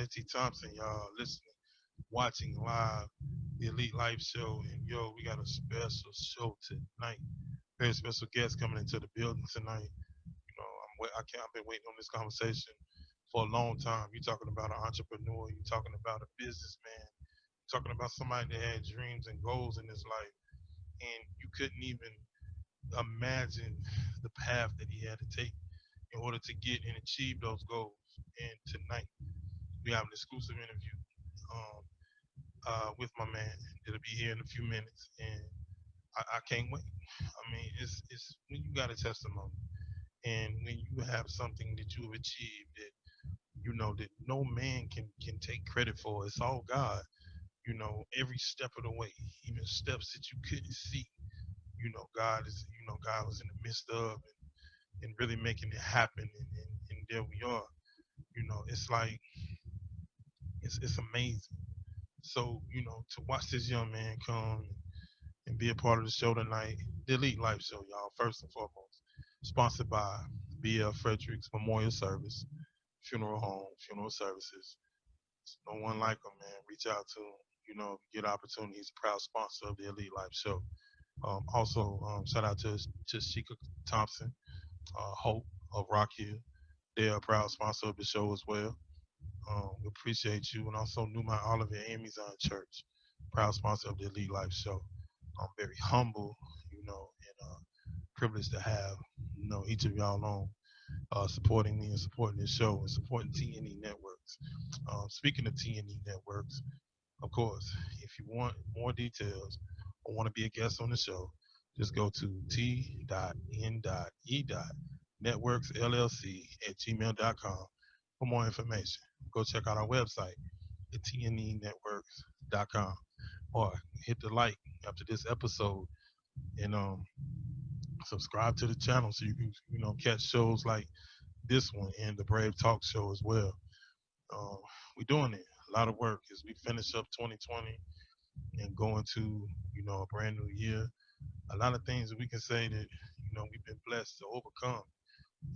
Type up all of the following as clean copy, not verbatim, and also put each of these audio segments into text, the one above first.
JT Thompson, y'all listening, watching live the Elite Life Show. And yo, we got a special show tonight. Very special guest coming into the building tonight. I've been waiting on this conversation for a long time. You're talking about an entrepreneur. You're talking about a businessman. You're talking about somebody that had dreams and goals in his life, and you couldn't even imagine the path that he had to take in order to get and achieve those goals. And tonight we have an exclusive interview um, with my man. It'll be here in a few minutes, and I can't wait. I mean, it's when you got a testimony, and when you have something that you have achieved that that no man can take credit for. It's all God. Every step of the way, even steps that you couldn't see. God was in the midst of and really making it happen, and there we are. It's like it's amazing. So, to watch this young man come and be a part of the show tonight, the Elite Life Show, y'all, first and foremost, sponsored by B.L. Frederick's Memorial Service, Funeral Home, Funeral Services. There's no one like him, man. Reach out to him. Get opportunity. He's a proud sponsor of the Elite Life Show. Also, shout out to Sheikah Thompson, Hope of Rock Hill. They are a proud sponsor of the show as well. We appreciate you. And also Newmont Oliver Amazon Church, proud sponsor of the Elite Life Show. I'm very humble, and privileged to have, each of y'all on supporting me and supporting this show and supporting T&E Networks. Speaking of T&E Networks, of course, if you want more details or want to be a guest on the show, just go to t.n.e.networksllc@gmail.com for more information. Go check out our website at tnenetworks.com or hit the like after this episode and subscribe to the channel so you can catch shows like this one and the Brave Talk show as well. Uh, we're doing it. A lot of work as we finish up 2020 and go into a brand new year. A lot of things that we can say that we've been blessed to overcome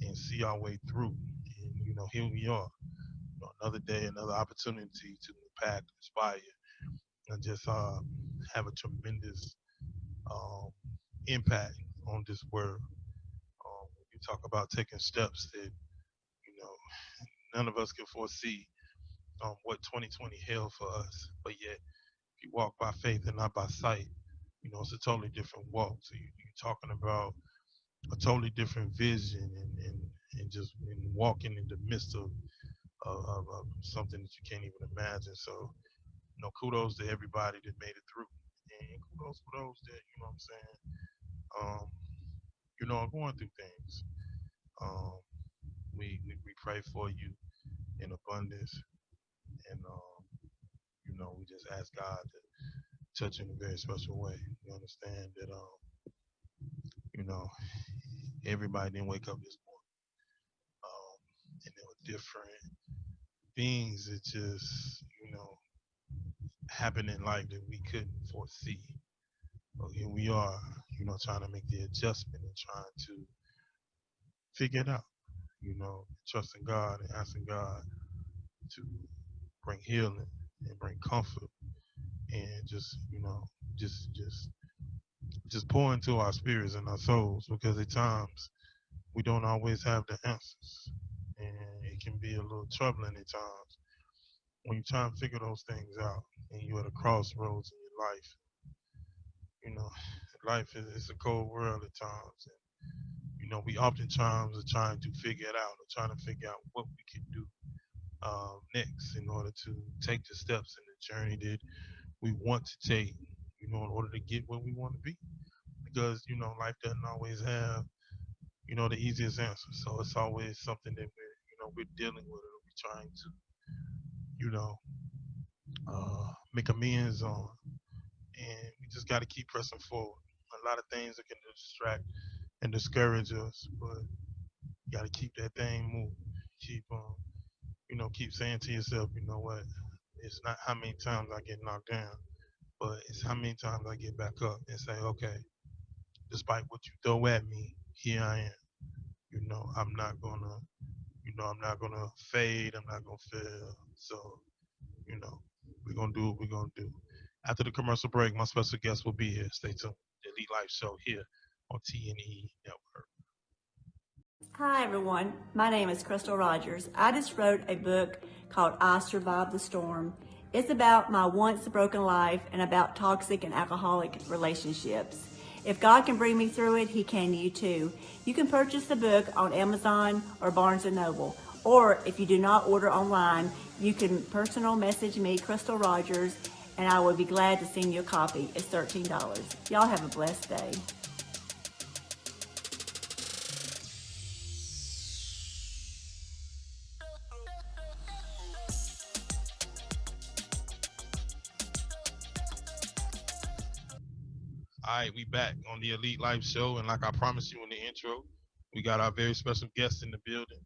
and see our way through. And here we are. Another day, another opportunity to impact, inspire, and just have a tremendous um, impact on this world. You talk about taking steps that none of us can foresee what 2020 held for us, but yet if you walk by faith and not by sight, it's a totally different walk. So you're talking about a totally different vision and just walking in the midst of something that you can't even imagine. So, kudos to everybody that made it through. And kudos for those that, what I'm saying, are going through things. Um, we pray for you in abundance. And, we just ask God to touch you in a very special way. You understand that, you know, everybody didn't wake up this morning. And there were different things that just, happened in life that we couldn't foresee. But here we are, trying to make the adjustment and trying to figure it out, trusting God and asking God to bring healing and bring comfort and just just just pour into our spirits and our souls because at times we don't always have the answers. And it can be a little troubling at times when you try and figure those things out and you're at a crossroads in your life. You know, life is a cold world at times. And, we oftentimes are trying to figure it out or trying to figure out what we can do next in order to take the steps in the journey that we want to take, in order to get where we want to be. Because, life doesn't always have, the easiest answer. So it's always something that we're dealing with or we're trying to, make amends on. And we just got to keep pressing forward. A lot of things that can distract and discourage us, but you got to keep that thing moving. Keep keep saying to yourself, you know what? It's not how many times I get knocked down, but it's how many times I get back up and say, okay, despite what you throw at me, here I am. I'm not gonna, I'm not gonna fade. I'm not gonna fail. So, you know, we're gonna do what we're gonna do. After the commercial break, my special guest will be here. Stay tuned. The Elite Life Show here on TNE Network. Hi, everyone. My name is Crystal Rogers. I just wrote a book called I Survived the Storm. It's about my once broken life and about toxic and alcoholic relationships. If God can bring me through it, He can you too. You can purchase the book on Amazon or Barnes & Noble. Or if you do not order online, you can personal message me, Crystal Rogers, and I will be glad to send you a copy. It's $13. Y'all have a blessed day. All right, we back on the Elite Life Show, and like I promised you in the intro, we got our very special guest in the building.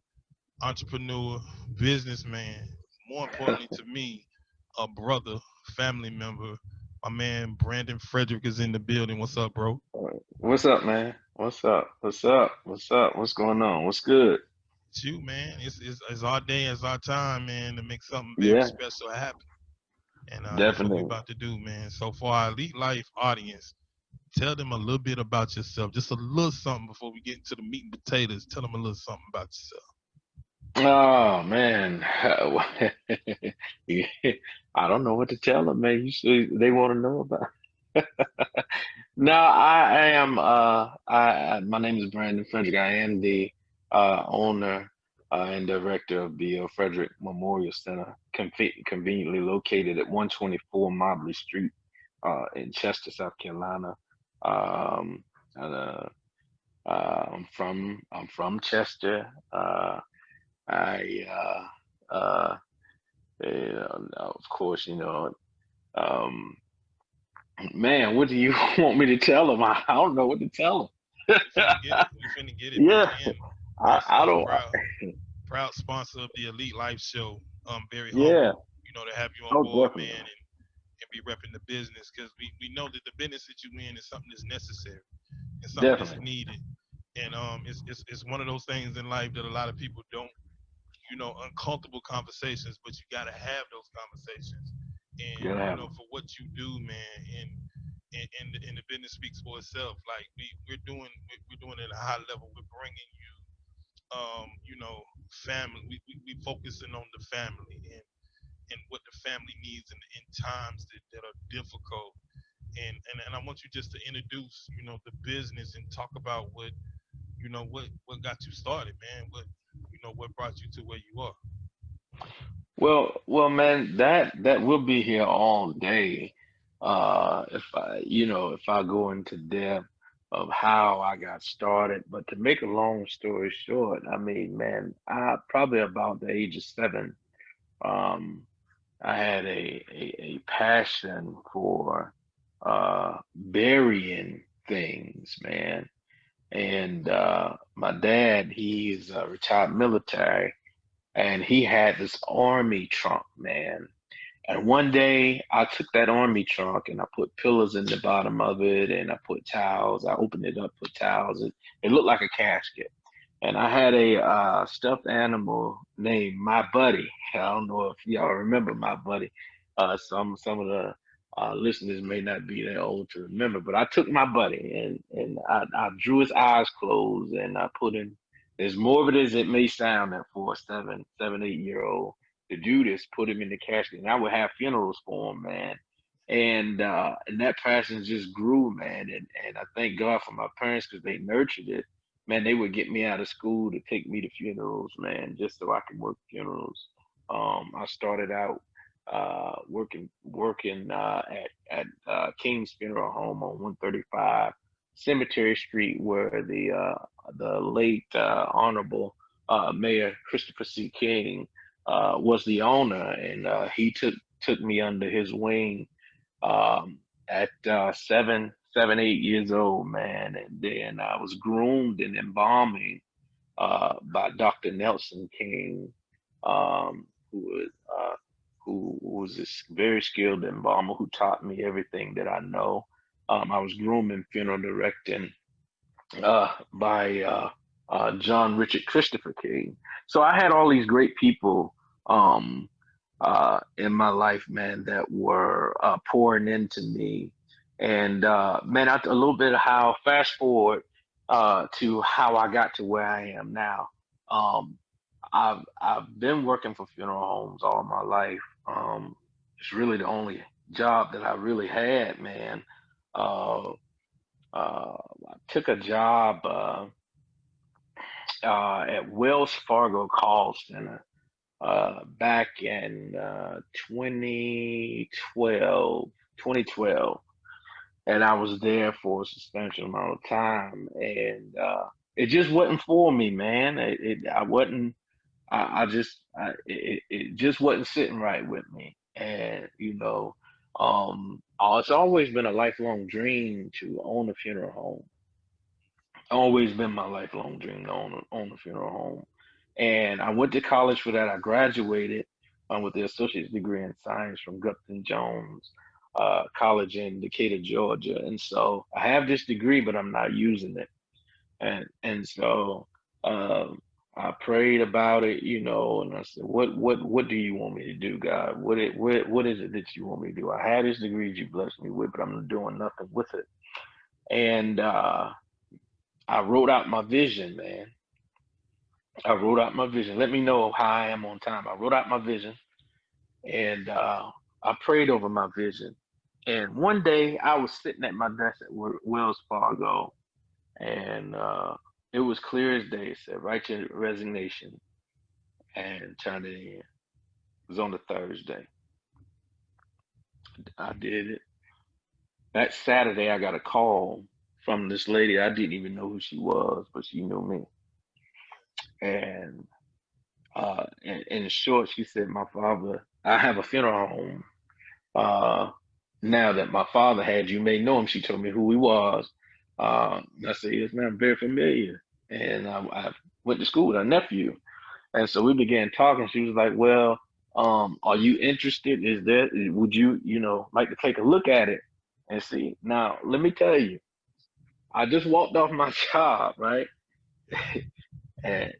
Entrepreneur, businessman, more importantly to me, a brother, family member. My man Brandon Frederick is in the building. What's up, bro? What's up, man? What's up? What's up? What's up? What's going on? What's good? It's you, man. It's our day, it's our time, man, to make something very Yeah, special happen. And that's what we definitely. about to do, man. So for our Elite Life audience, tell them a little bit about yourself. Just a little something before we get into the meat and potatoes. Tell them a little something about yourself. Oh man, Yeah, I don't know what to tell them, man. You see, they want to know about. No, I am. My name is Brandon Frederick. I am the owner and director of the Frederick Memorial Center, conveniently located at 124 Mobley Street in Chester, South Carolina. Um, and, I'm from Chester. I of course, um, man, what do you want me to tell them? I don't know what to tell We finna get it. We finna get it, man. Yeah, And I personally don't. proud sponsor of the Elite Life Show. Very Yeah, humble, to have you on oh, board, definitely, man, and be repping the business because we know that the business that you in is something that's necessary and something that's definitely. needed. And it's one of those things in life that a lot of people don't, uncomfortable conversations, but you got to have those conversations. And Gotta have 'em. for what you do, man, and the business speaks for itself. Like we're doing it at a high level. We're bringing you, family. We focusing on the family and what the family needs in times that are difficult. And I want you just to introduce, the business and talk about what got you started, man. What brought you to where you are. Well, man, that will be here all day. If I go into depth of how I got started, but to make a long story short, I mean, man, I probably about the age of 7. Um, I had a passion for burying things, man. And my dad, he's retired military, and he had this army trunk, man. And one day I took that army trunk and I put pillows in the bottom of it and I put towels. I opened it up, put towels. It looked like a casket. And I had a stuffed animal named My Buddy. I don't know if y'all remember My Buddy. Some of the listeners may not be that old to remember, but I took My Buddy and I drew his eyes closed and I put in as morbid as it may sound that for a 8 year old to do this, put him in the casket, and I would have funerals for him, man. And that passion just grew, man. And I thank God for my parents because they nurtured it. Man, they would get me out of school to take me to funerals, man, just so I could work funerals. I started out working at King's Funeral Home on 135 Cemetery Street, where the late Honorable Mayor Christopher C. King was the owner, and he took me under his wing at 8 years old, man. And then I was groomed in embalming by Dr. Nelson King, um, who was this very skilled embalmer who taught me everything that I know. I was groomed in funeral directing by John Richard Christopher King. So I had all these great people um, in my life, man, that were pouring into me. And man, a little bit of how fast forward to how I got to where I am now. Um, I've been working for funeral homes all my life. It's really the only job that I really had, man. Uh, I took a job at Wells Fargo Call Center back in 2012, and I was there for a substantial amount of time, and it just wasn't for me, man. I wasn't. It just wasn't sitting right with me, and it's always been a lifelong dream to own a funeral home. Always been my lifelong dream to own a funeral home. And I went to college for that. I graduated with the associate's degree in science from Gupton Jones College in Decatur, Georgia. And so I have this degree, but I'm not using it. And so um, I prayed about it, and I said, what do you want me to do, God? What is it that you want me to do? I had this degree that you blessed me with, but I'm doing nothing with it. And I wrote out my vision, man. I wrote out my vision. Let me know how I am on time. I wrote out my vision and I prayed over my vision. And one day I was sitting at my desk at Wells Fargo and it was clear as day. It said, write your resignation and turn it in. It was on a Thursday. I did it. That Saturday, I got a call from this lady. I didn't even know who she was, but she knew me. And in short, she said, my father, I have a funeral home. Uh, Now that my father had, you may know him. She told me who he was. I said, yes, man, I'm very familiar. And I went to school with her nephew. And so we began talking. She was like, well, are you interested? Would you, like to take a look at it and see? Now, let me tell you, I just walked off my job, right? And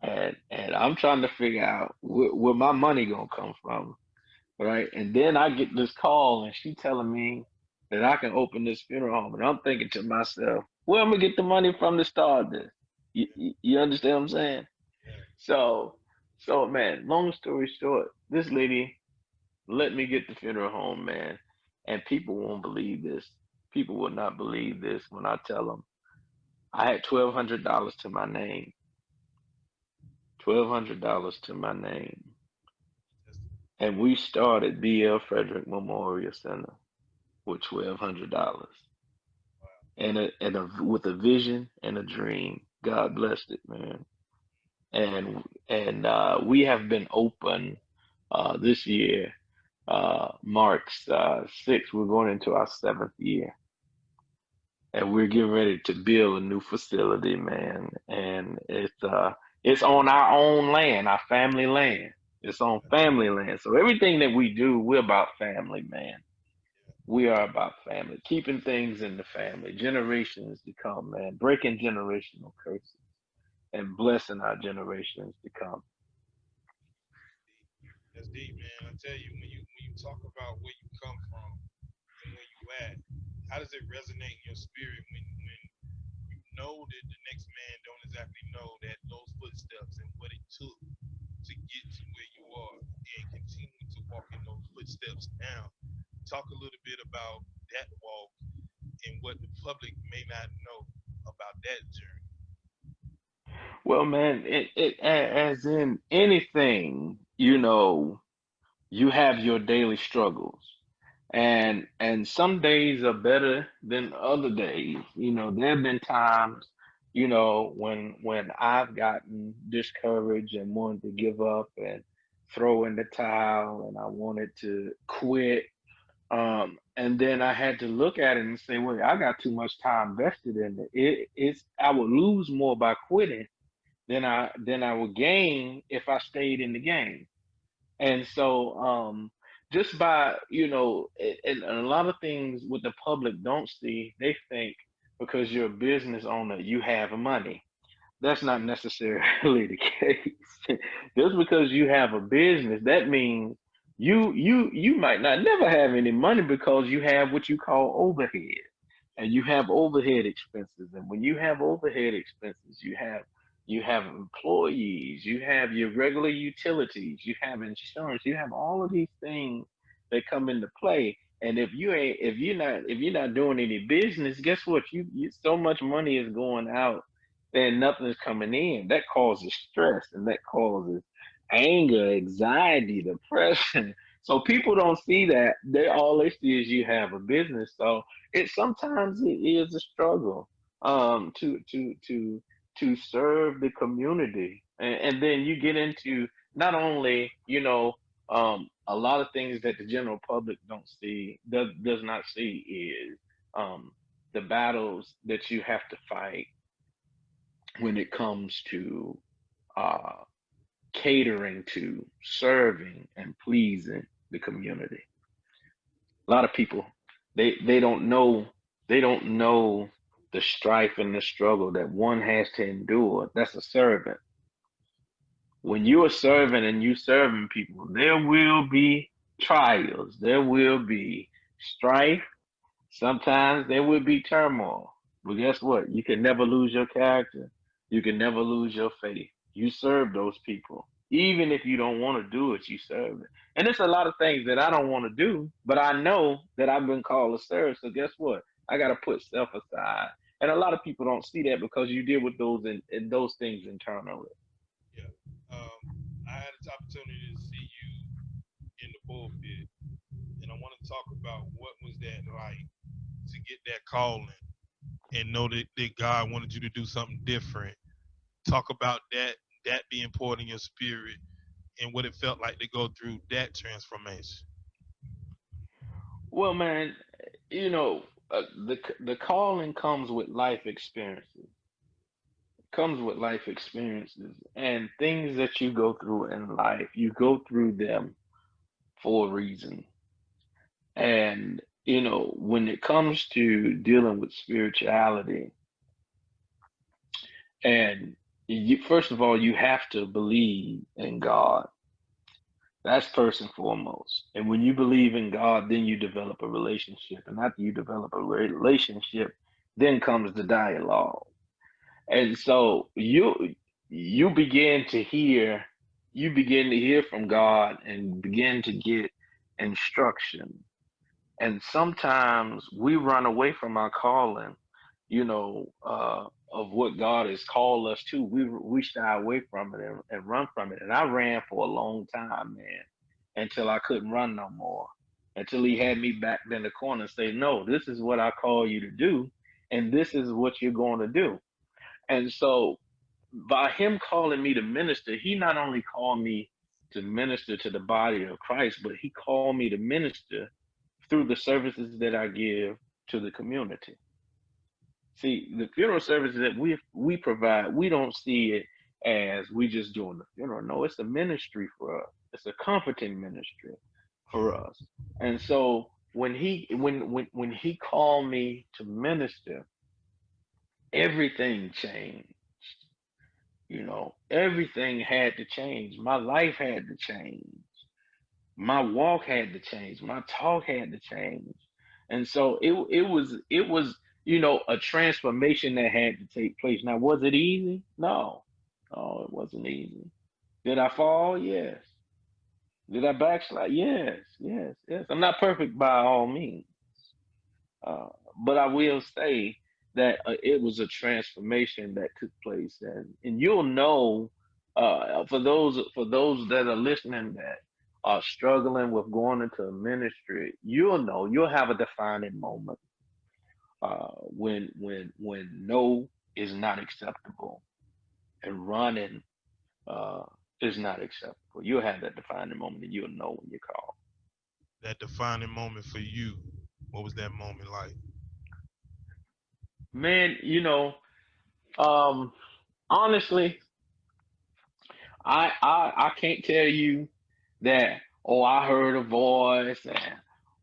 and I'm trying to figure out where my money gonna come from, right? And then I get this call, and she telling me that I can open this funeral home, and I'm thinking to myself, where am I gonna get the money from to start this? You understand what I'm saying? Yeah. So, so man, long story short, this lady let me get the funeral home, man, and people won't believe this. People will not believe this when I tell them I had $1,200 to my name. $1,200 to my name. That's, And we started BL Frederick Memorial Center with $1,200 wow. with a vision and a dream. God blessed it, man. And we have been open this year. March 6th, we're going into our seventh year, and we're getting ready to build a new facility, man. And it's on our own land, our family land. It's on family land. So everything that we do, we're about family, man. Yeah. We are about family, keeping things in the family, generations to come, man, breaking generational curses and blessing our generations to come. Deep. That's deep, man. I tell you, when you talk about where you come from and where you at, how does it resonate in your spirit when you know that the next man don't exactly know that those footsteps and what it took to get to where you are and continue to walk in those footsteps now. Talk a little bit about that walk and what the public may not know about that journey. Well, man, as in anything, you have your daily struggles. And some days are better than other days. There have been times, when I've gotten discouraged and wanted to give up and throw in the towel and I wanted to quit. And then I had to look at it and say, well, I got too much time vested in it. It's I would lose more by quitting than I would gain if I stayed in the game. And so, just by, and a lot of things what the public don't see, they think because you're a business owner, you have money. That's not necessarily the case. Just because you have a business, that means you might not never have any money because you have what you call overhead, and you have overhead expenses. And when you have overhead expenses, you have employees, you have your regular utilities, you have insurance, you have all of these things that come into play. And if you're not doing any business, guess what? You so much money is going out and nothing's coming in. That causes stress, and that causes anger, anxiety, depression. So people don't see that. All they see is you have a business. So it is a struggle to serve the community, and then you get into not only a lot of things that the general public don't see does not see is the battles that you have to fight when it comes to uh, catering to, serving, and pleasing the community. A lot of people they don't know the strife and the struggle that one has to endure. That's a servant. When you're a servant and you serving people, there will be trials, there will be strife, sometimes there will be turmoil. But guess what? You can never lose your character. You can never lose your faith. You serve those people. Even if you don't want to do it, you serve it. And there's a lot of things that I don't want to do, but I know that I've been called to serve. So guess what? I got to put self aside. And a lot of people don't see that because you deal with in those things internally. Yeah. Um, I had this opportunity to see you in the pulpit, and I want to talk about what was that like to get that calling and know that God wanted you to do something different. Talk about that being poured in your spirit and what it felt like to go through that transformation. Well, man, you know, the calling comes with life experiences. Comes with life experiences and things that you go through in life. You go through them for a reason. And when it comes to dealing with spirituality, and first of all, you have to believe in God. That's first and foremost. And when you believe in God, then you develop a relationship. And after you develop a relationship, then comes the dialogue. And so you begin to hear from God and begin to get instruction. And sometimes we run away from our calling, of what God has called us to. We shy away from it and run from it. And I ran for a long time, man, until I couldn't run no more. Until he had me back in the corner and say, "No, this is what I call you to do, and this is what you're going to do." And so by him calling me to minister, he not only called me to minister to the body of Christ, but he called me to minister through the services that I give to the community. See, the funeral services that we provide, we don't see it as we just doing the funeral. No, it's a ministry for us. It's a comforting ministry for Yeah. us. And so when he called me to minister, everything changed. Everything had to change. My life had to change. My walk had to change. My talk had to change. And so it was a transformation that had to take place. Now, was it easy? No. No, it wasn't easy. Did I fall? Yes. Did I backslide? Yes, yes, yes. I'm not perfect by all means. Uh, but I will say that it was a transformation that took place, and you'll know, for those that are listening that are struggling with going into a ministry, you'll have a defining moment when no is not acceptable and running uh, is not acceptable. You'll have that defining moment, and you'll know when you're called. That defining moment for you. What was that moment like? Man, um, honestly, I can't tell you that, oh, I heard a voice, and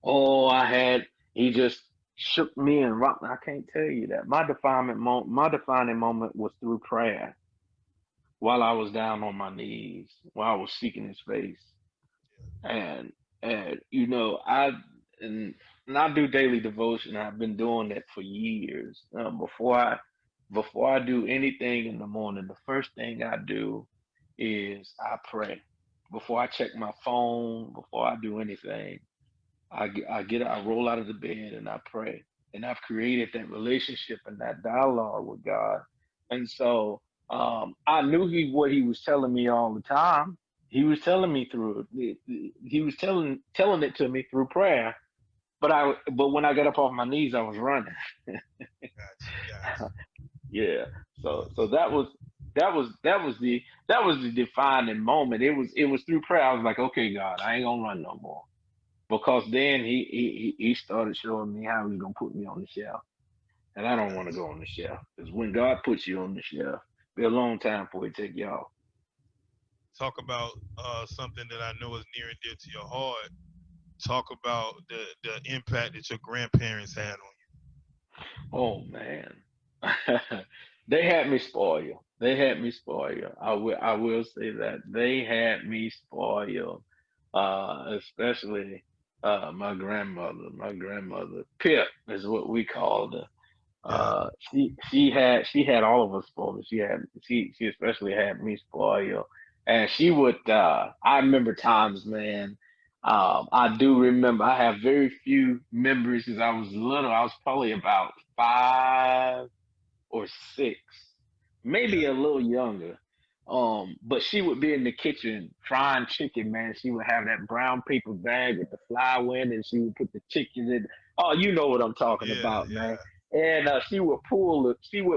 oh, he just shook me and rocked me. I can't tell you that. My defining moment was through prayer. while I was down on my knees, while I was seeking His face, and I and, and I do daily devotion. I've been doing that for years. Before I do anything in the morning, the first thing I do is I pray. Before I check my phone, before I do anything, I roll out of the bed and I pray. And I've created that relationship and that dialogue with God. And so I knew what He was telling me all the time. He was telling me through it. He was telling it to me through prayer. But when I got up off my knees, I was running. Gotcha, gotcha. Yeah. So Yes. that was the defining moment. It was through prayer. I was like, okay, God, I ain't gonna run no more. Because then he started showing me how he's gonna put me on the shelf. And I don't want to Gotcha. go on the shelf. Because when God puts you on the shelf, be a long time before He take you off. Talk about something that I know is near and dear to your heart. Talk about the impact that your grandparents had on Oh man. They had me spoiled. They had me spoiled. I will say that. They had me spoiled. Especially my grandmother. My grandmother, Pip is what we called her. you. Yeah, She had all of us spoiled. She especially had me spoiled, and she would. I remember times, man. I do remember. I have very few memories because I was little. I was probably about 5 or 6, maybe yeah, a little younger. But she would be in the kitchen frying chicken, man. She would have that brown paper bag with the flour in, and she would put the chicken in. Oh, you know what I'm talking yeah, about, man. yeah. And she would pull a stool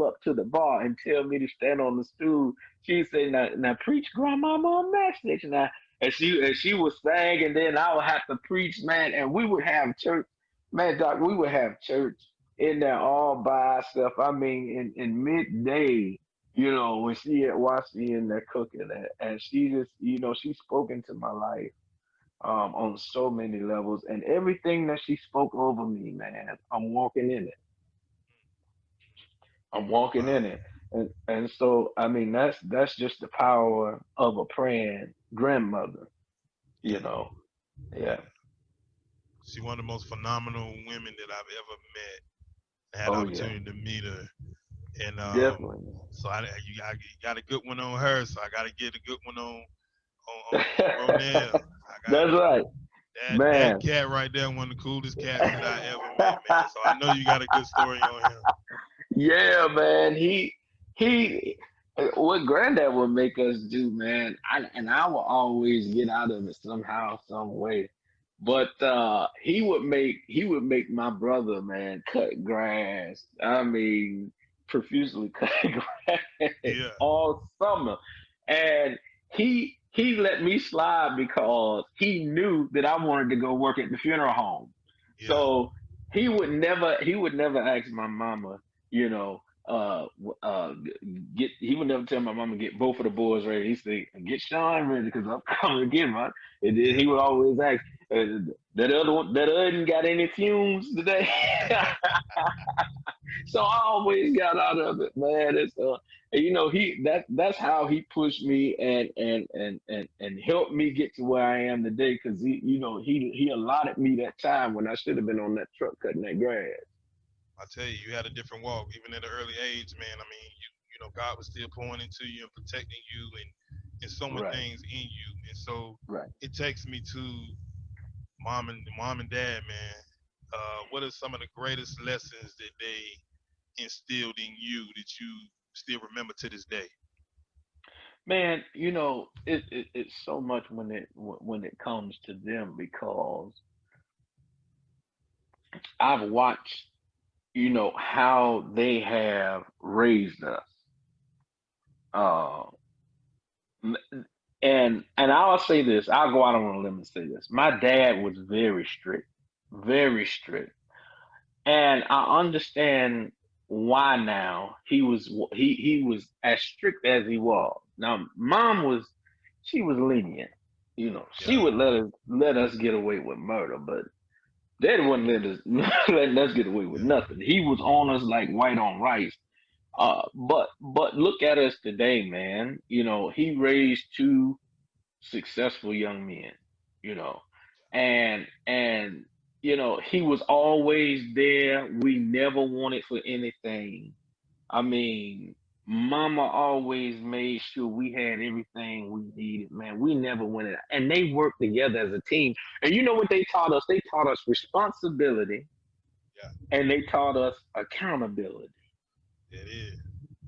up to the bar and tell me to stand on the stool. She'd say, "Now preach, grandmama, a message now." And she would sing, and then I would have to preach, man. And we would have church, man, Doc. We would have church in there all by herself. I mean, in midday, when she had watched me in there cooking, and she just, she spoke into my life on so many levels, and everything that she spoke over me, man, I'm walking in it. I'm walking in Wow. it, and so I mean, that's just the power of a praying grandmother, you Yeah, know. Yeah. yeah. She's one of the most phenomenal women that I've ever met. I had the Oh yeah. opportunity to meet her, and Definitely. so you got a good one on her. So I got to get a good one on Ronell. I got That's right, that man. cat right there, one of the coolest cats that I ever met, man. So I know you got a good story on him. Yeah, man. He what granddad would make us do, man. I will always get out of it somehow, some way. But he would make my brother, man, cut grass. I mean, profusely cut grass Yeah, all summer. And he let me slide because he knew that I wanted to go work at the funeral home. yeah. So he would never ask my mama, you know, he would never tell my mama get both of the boys ready. He say, get Sean ready because I'm coming to get mine. And then Yeah. he would always ask, that other one, that other got any fumes today? So I always got out of it, man. That's how he pushed me and helped me get to where I am today. Because he allotted me that time when I should have been on that truck cutting that grass. I tell you, you had a different walk, even at an early age, man. I mean, God was still pouring into you and protecting you and sowing Right, things in you. And so right. it takes me to mom and dad, man. What are some of the greatest lessons that they instilled in you that you still remember to this day? Man, it's so much when it comes to them because I've watched how they have raised us. Uh, and I'll say this. I'll go out on a limb and say this. My dad was very strict, very strict, and I understand why now he was as strict as he was. Now, mom she was lenient. She Yeah, would let us get away with murder, but Daddy wouldn't letting us get away with yeah, nothing. He was on us like white on rice. But look at us today, man. You know, he raised two successful young men, you know, and you know, he was always there. We never wanted for anything. I mean, mama always made sure we had everything we needed, man. We never went it, and they worked together as a team. And you know what they taught us? They taught us responsibility Yeah, and they taught us accountability. it is.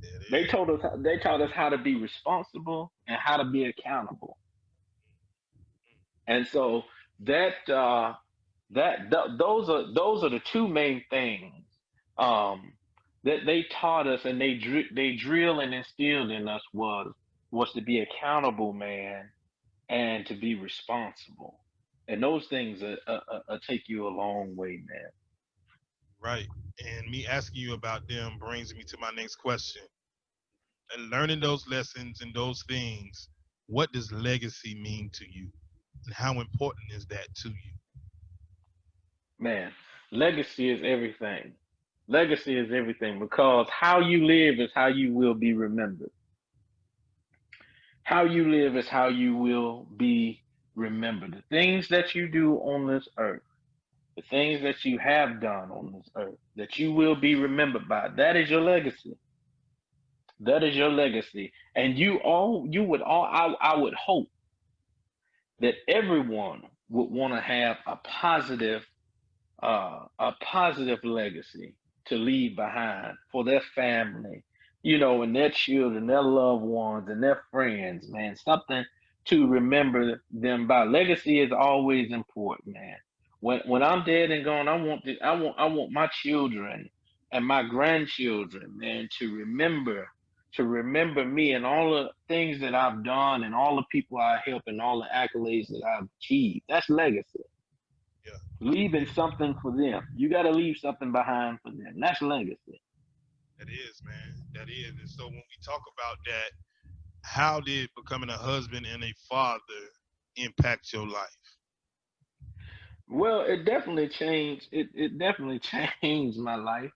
It is. They taught us how to be responsible and how to be accountable. And so that those are the two main things um, that they taught us, and they drill and instilled in us was to be accountable, man, and to be responsible. And those things take you a long way, man. Right. And me asking you about them brings me to my next question. And learning those lessons and those things, what does legacy mean to you? And how important is that to you? Man, legacy is everything. Legacy is everything because how you live is how you will be remembered. How you live is how you will be remembered. The things that you do on this earth, the things that you have done on this earth, that you will be remembered by, that is your legacy. That is your legacy. And I would hope that everyone would want to have a positive legacy to leave behind for their family, you know, and their children, their loved ones, and their friends, man. Something to remember them by. Legacy is always important, man. When I'm dead and gone, I want my children and my grandchildren, man, to remember me and all the things that I've done and all the people I help and all the accolades that I've achieved. That's legacy. Yeah, Leaving something for them. You got to leave something behind for them. That's legacy. that is, man. That is. And so when we talk about that, how did becoming a husband and a father impact your life? Well, it definitely changed. It definitely changed my life.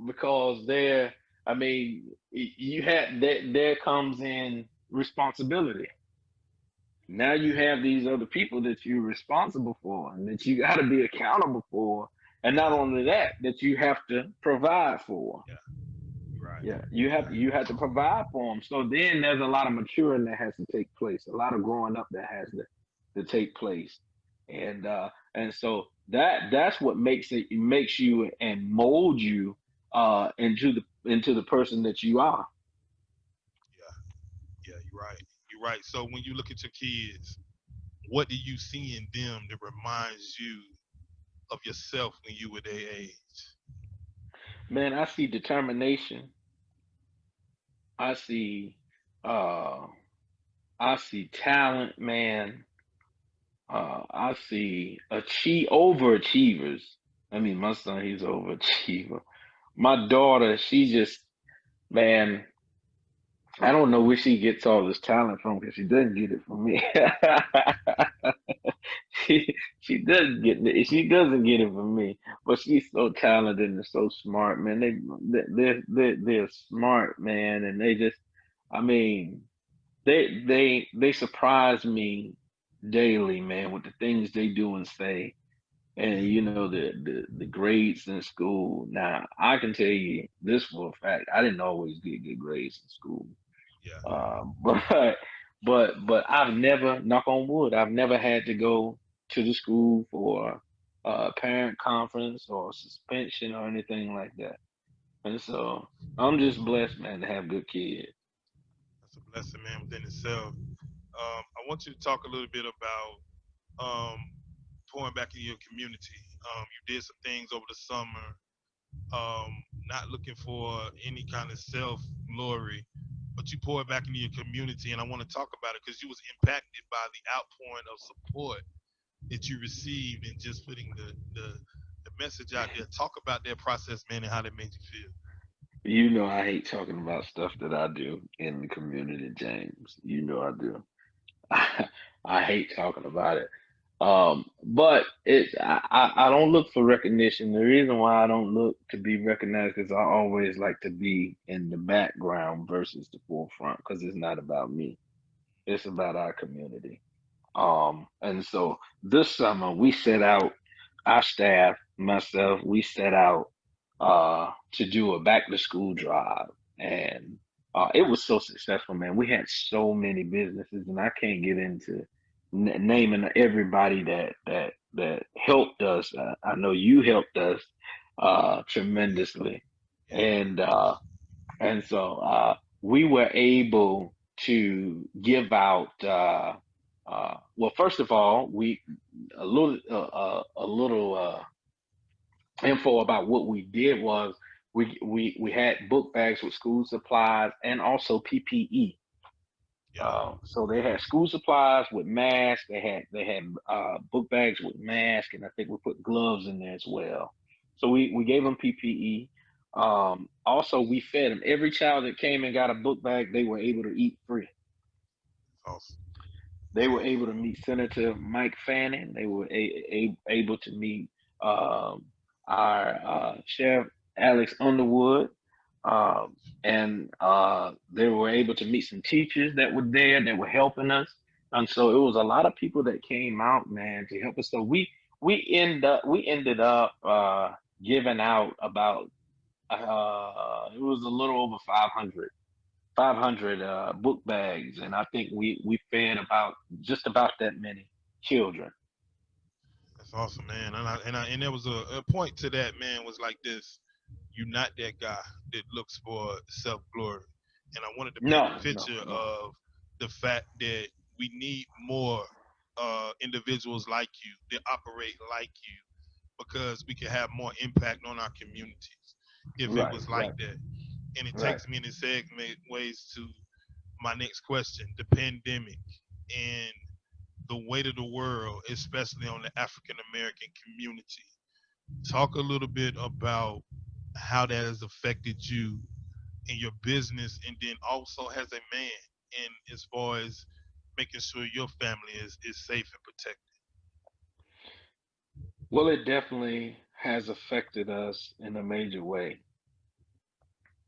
Because I mean, you had there comes in responsibility. Now you Yeah, have these other people that you're responsible for and that you got to be accountable for, and not yeah, only that, that you have to provide for. yeah. Right, Yeah, you have to provide for them. So then there's a lot of maturing that has to take place, a lot of growing up that has to take place, and so that's what makes you and mold you into the person that you are. yeah, yeah. You're right. You're right. So when you look at your kids, what do you see in them that reminds you of yourself when you were their age? Man, I see determination. I see uh I see talent, man. I see overachievers. I mean, my son, he's overachiever. My daughter, she just, man, I don't know where she gets all this talent from because she doesn't get it from me. She doesn't get it from me, but she's so talented and so smart, man. They're smart, man, and they just, I mean, they surprise me daily, man, with the things they do and say. And you know the grades in school. Now I can tell you this for a fact. I didn't always get good grades in school, Yeah, but I've never, knock on wood, I've never had to go to the school for a parent conference or suspension or anything like that. And so I'm just blessed, man, to have good kids. that's a blessing, man, within itself. I want you to talk a little bit about um, pouring back into your community. You did some things over the summer, not looking for any kind of self glory, but you poured back into your community, and I want to talk about it because you was impacted by the outpouring of support that you received and just putting the message out there. Talk about that process, man, and how that made you feel. You know I hate talking about stuff that I do in the community, James. You know I do. I hate talking about it. But I don't look for recognition. The reason why I don't look to be recognized is I always like to be in the background versus the forefront because it's not about me. It's about our community. And so this summer we set out, our staff, myself, we set out to do a back to school drive. And it was so successful, man. We had so many businesses, and I can't get into naming everybody that helped us. I know you helped us tremendously. Yeah. And we were able to give out. Well, first of all, we a little info about what we did was we had book bags with school supplies and also PPE. Yeah. So they had school supplies with masks. They had book bags with masks, and I think we put gloves in there as well. So we gave them PPE. Also, we fed them. Every child that came and got a book bag, they were able to eat free. Awesome. They were able to meet Senator Mike Fanning. They were able to meet um, our Sheriff Alex Underwood. And they were able to meet some teachers that were there that were helping us. And so it was a lot of people that came out, man, to help us. So we ended up giving out about it was a little over 500 book bags, and I think we fed about just about that many children. That's awesome, man. And there was a point to that, man. Was like this: you're not that guy that looks for self glory. And I wanted to paint No, a no, picture no. of the fact that we need more individuals like you that operate like you, because we can have more impact on our communities if it Right, was like right, that. And it right. takes me in a segment ways to my next question: the pandemic and the weight of the world, especially on the African American community. Talk a little bit about how that has affected you in your business, and then also as a man, and as far as making sure your family is safe and protected. Well, it definitely has affected us in a major way.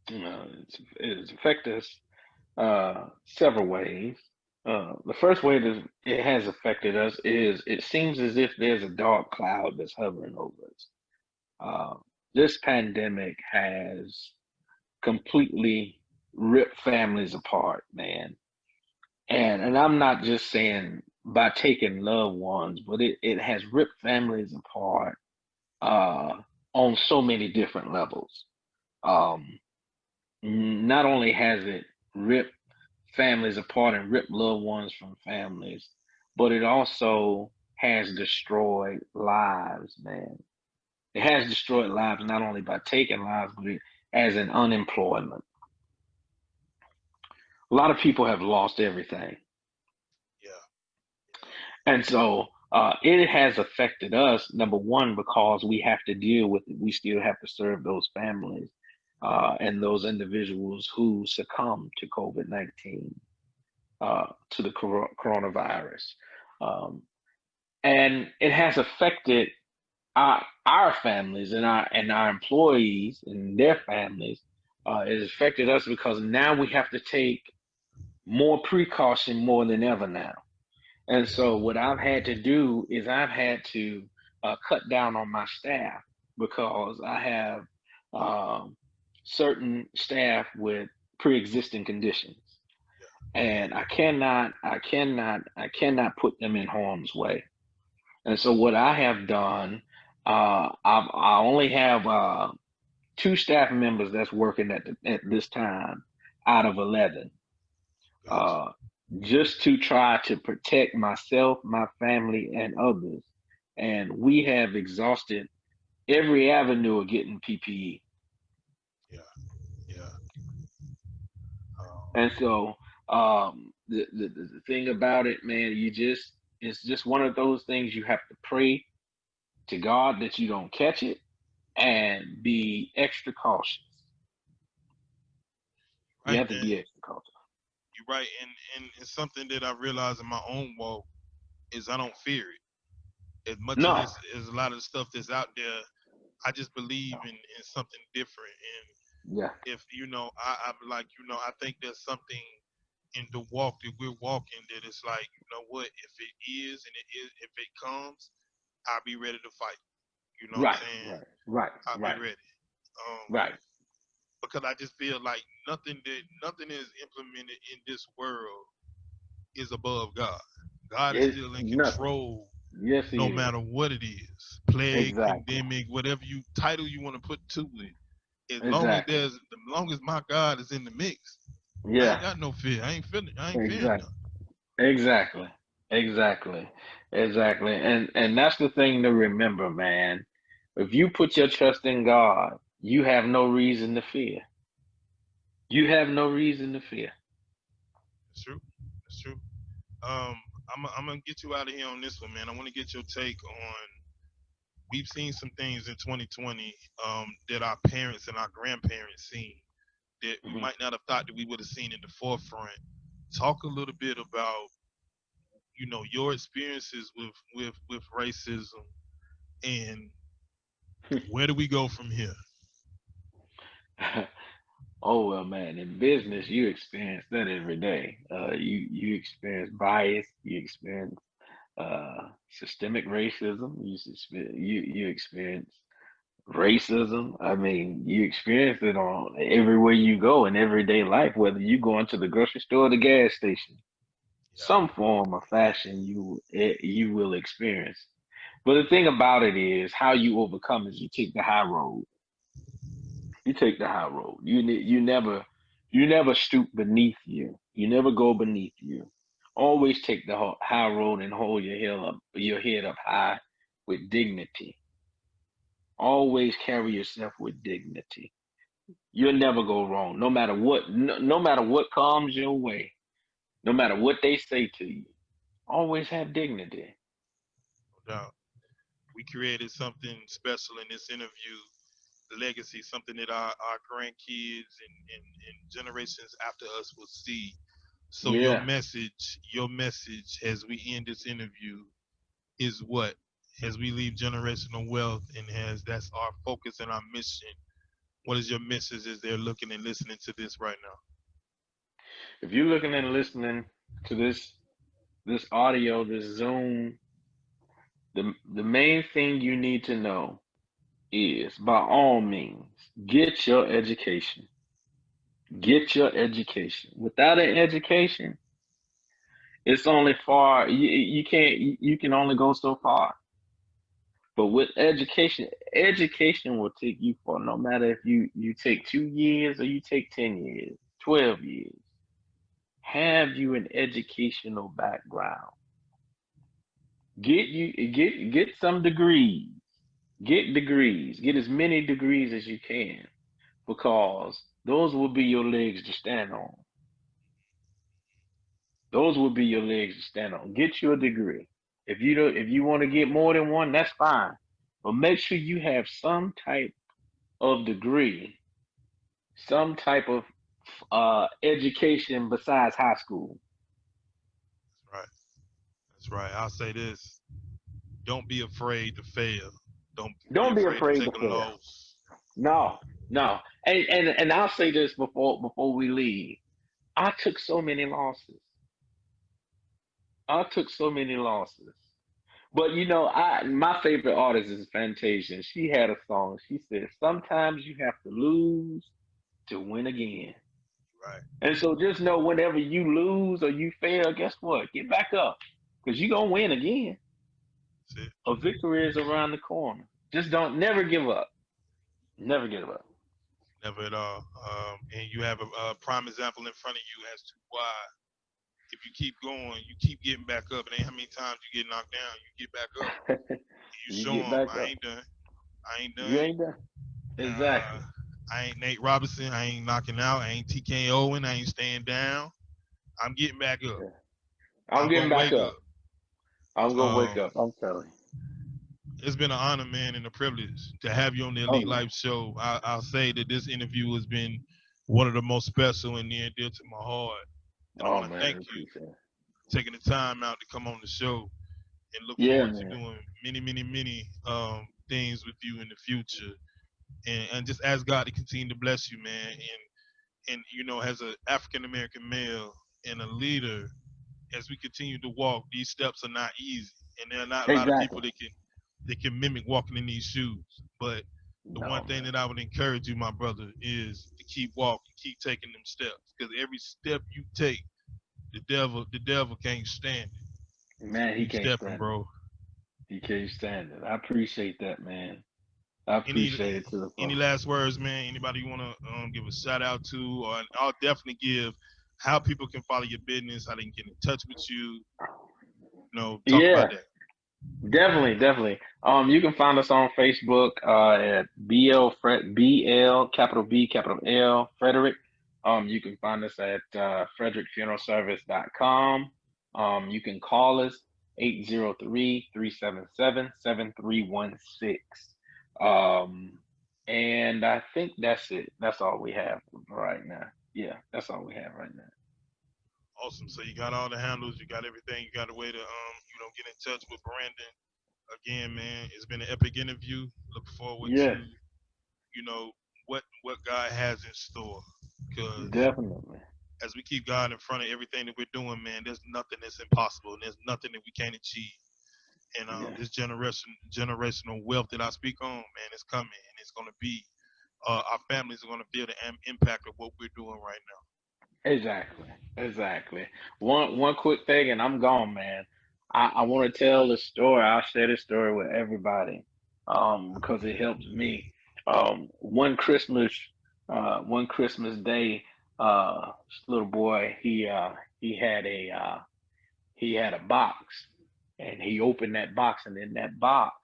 It's affected us several ways. The first way that it has affected us is it seems as if there's a dark cloud that's hovering over us. Uh, this pandemic has completely ripped families apart, man. And I'm not just saying by taking loved ones, but it has ripped families apart uh, on so many different levels. Um, Not only has it ripped families apart and ripped loved ones from families, but it also has destroyed lives, man. It has destroyed lives not only by taking lives, but it, as in unemployment. A lot of people have lost everything. Yeah, And so it has affected us, number one, because we have to deal with it. We still have to serve those families and those individuals who succumb to COVID 19, to the coronavirus. Um, and it has affected our families and our employees and their families. It has affected us because now we have to take more precaution more than ever now. And yeah, so what I've had to do is I've had to cut down on my staff because I have um, certain staff with pre-existing conditions, and I cannot put them in harm's way. And so what I have done, I only have two staff members that's working at this time out of 11. gotcha. uh, just to try to protect myself, my family, and others. And we have exhausted every avenue of getting PPE. Yeah, yeah. And so the thing about it, man, it's just one of those things you have to pray to God that you don't catch it and be extra cautious. You Right, have to man. be extra cautious. You're right, and it's something that I realized in my own walk is I don't fear it. As much No. as a lot of the stuff that's out there, I just believe No. in something different. Yeah. And if I'm like, I think there's something in the walk that we're walking that it's like, you know what, if it is and it is, if it comes, I'll be ready to fight. You know what I'm Right. saying? Right. Right. I'll be Right. ready. Um, Right. because I just feel like nothing is implemented in this world is above God. God is It's still in nothing. control Yes, no he is. matter what it is. Plague, Exactly. pandemic, whatever you title you want to put to it. Exactly. As long as my God is in the mix, I Yeah. ain't got no fear. I ain't fearing Exactly. nothing. Exactly. Exactly. Exactly. And that's the thing to remember, man. If you put your trust in God, you have no reason to fear. You have no reason to fear. It's true. It's true. Um, I'm gonna get you out of here on this one, man. I want to get your take on. We've seen some things in 2020 that our parents and our grandparents seen that we Mhm. might not have thought that we would have seen in the forefront. Talk a little bit about your experiences with racism and where do we go from here? Oh well, man. In business, you experience that every day. You experience bias. You experience systemic racism. You experience racism. I mean, you experience it on everywhere you go in everyday life, whether you go into the grocery store or the gas station. Yeah, Some form of fashion you will experience. But the thing about it is, how you overcome is you take the high road. You take the high road. You never stoop beneath you. You never go beneath you. Always take the high road and hold your head up high with dignity. Always carry yourself with dignity. You'll never go wrong, no matter what comes your way, no matter what they say to you. Always have dignity. no doubt. We created something special in this interview, the legacy, something that our grandkids and generations after us will see. So Yeah. your message as we end this interview is what? As we leave generational wealth and as that's our focus and our mission, what is your message as they're looking and listening to this right now? If you're looking and listening to this audio, this Zoom, the main thing you need to know is, by all means, get your education. Get your education. Without an education, it's only far. You can't. You can only go so far. But with education, education will take you far. No matter if you take 2 years or you take 10 years, 12 years. Have you an educational background? Get some degrees. Get degrees. Get as many degrees as you can, because those will be your legs to stand on. Those will be your legs to stand on. Get you a degree. If you want to get more than one, that's fine. But make sure you have some type of degree, some type of education besides high school. That's right. That's right. I'll say this. Don't be afraid to fail. Don't be Don't be afraid to afraid to take a fail. loss. No, no. And I'll say this before we leave. I took so many losses. I took so many losses. But I my favorite artist is Fantasia. She had a song. She said, "Sometimes you have to lose to win again." Right. And so just know, whenever you lose or you fail, guess what? Get back up, because you're gonna win again. That's it. A victory is around the corner. Just don't never give up. Never give up. Never at all. And you have a prime example in front of you as to why, if you keep going, you keep getting back up. It ain't how many times you get knocked down, you get back up. You You show get them, back I up. ain't done. I ain't You done. ain't done. Uh, Exactly. I ain't Nate Robinson. I ain't knocking out. I ain't TKOing. I ain't staying down. I'm getting back up. Yeah. I'm I'm getting gonna back wake up. up. I'm gonna wake Um, up. I'm telling you. it's been an honor, man, and a privilege to have you on the Oh Elite yeah. Life Show. I'll say that this interview has been one of the most special and near and dear to my heart. And I Oh want to man, thank I you appreciate it. for taking the time out to come on the show and look Yeah, forward to man. doing many, many, many things with you in the future. And just ask God to continue to bless you, man. And as an African American male and a leader, as we continue to walk, these steps are not easy, and there are not a lot of Exactly. people that can mimic walking in these shoes. But the one No, thing man. that I would encourage you, my brother, is to keep walking, keep taking them steps, because every step you take, the devil can't stand it. So Man, he keep can't stepping, stand it. bro. He can't stand it. I appreciate that, man. I Any appreciate it to the any phone. last words, man? Anybody you want to give a shout out to, or I'll definitely give how people can follow your business, how they can get in touch with you. Talk about Yeah, that. definitely, definitely. You can find us on Facebook at BL capital B capital L Frederick. You can find us at frederickfuneralservice.com. You can call us 803-377-7316. Um, and I think that's it. That's all we have right now. Yeah, that's all we have right now. Awesome. So you got all the handles, you got everything, you got a way to get in touch with Brandon. Again, man, it's been an epic interview. Look forward to Yes, what God has in store. Because definitely. as we keep God in front of everything that we're doing, man, there's nothing that's impossible, and there's nothing that we can't achieve. And Yeah, this generational wealth that I speak on, man, is coming, and it's going to be our families are going to feel the impact of what we're doing right now. exactly. Exactly. One quick thing and I'm gone, man. I want to tell the story. I'll share this story with everybody because it helps me. One Christmas day, this little boy, he had a box and he opened that box and in that box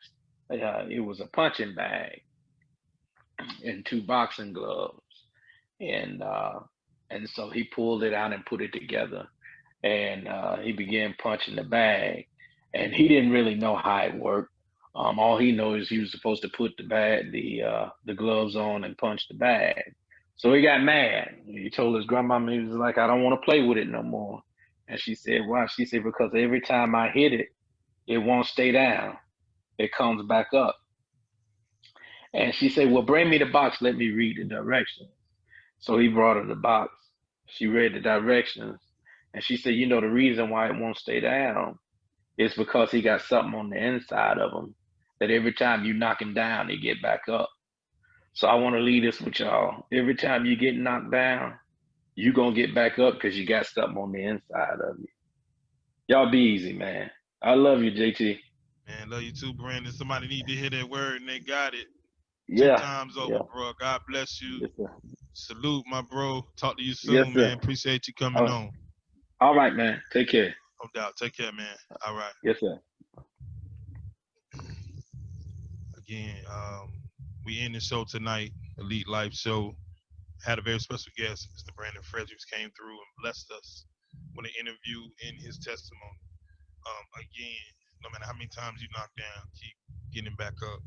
it was a punching bag and two boxing gloves and so he pulled it out and put it together and he began punching the bag and he didn't really know how it worked. All he knows is he was supposed to put the gloves on and punch the bag. So he got mad. He told his grandmama, he was like, I don't want to play with it no more. And she said, why? She said, because every time I hit it, it won't stay down. It comes back up. And she said, well, bring me the box, let me read the directions. So he brought her the box. She read the directions, and she said, the reason why it won't stay down is because he got something on the inside of him that every time you knock him down, he get back up. So I want to leave this with y'all. Every time you get knocked down, you going to get back up because you got something on the inside of you. Y'all be easy, man. I love you, JT. Man, love you too, Brandon. Somebody need to hear that word, and they got it. Ten Yeah, times over, yeah. bro. God bless you. Yes, sir. Salute, my bro. Talk to you Yes, soon, sir. man. Appreciate you coming Oh, on. all right, man. Take care. No doubt. Take care, man. All right. Yes, sir. Again, we end the show tonight, Elite Life Show. Had a very special guest, Mr. Brandon Fredericks, came through and blessed us with an interview in his testimony. Again, no matter how many times you knock down, keep getting back up.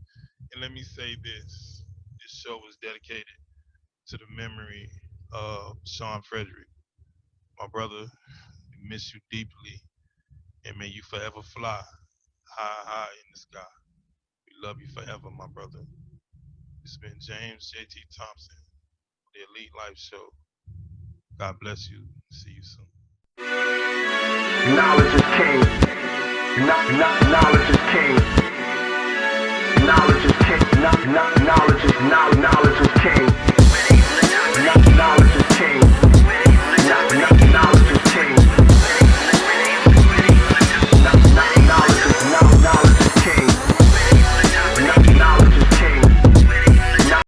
And let me say this show is dedicated to the memory of Sean Frederick. My brother, we miss you deeply, and may you forever fly high, high in the sky. We love you forever, my brother. It's been James J.T. Thompson, the Elite Life Show. God bless you. See you soon. Knowledge is king. Knowledge is king. Knowledge is king. Knowledge is king.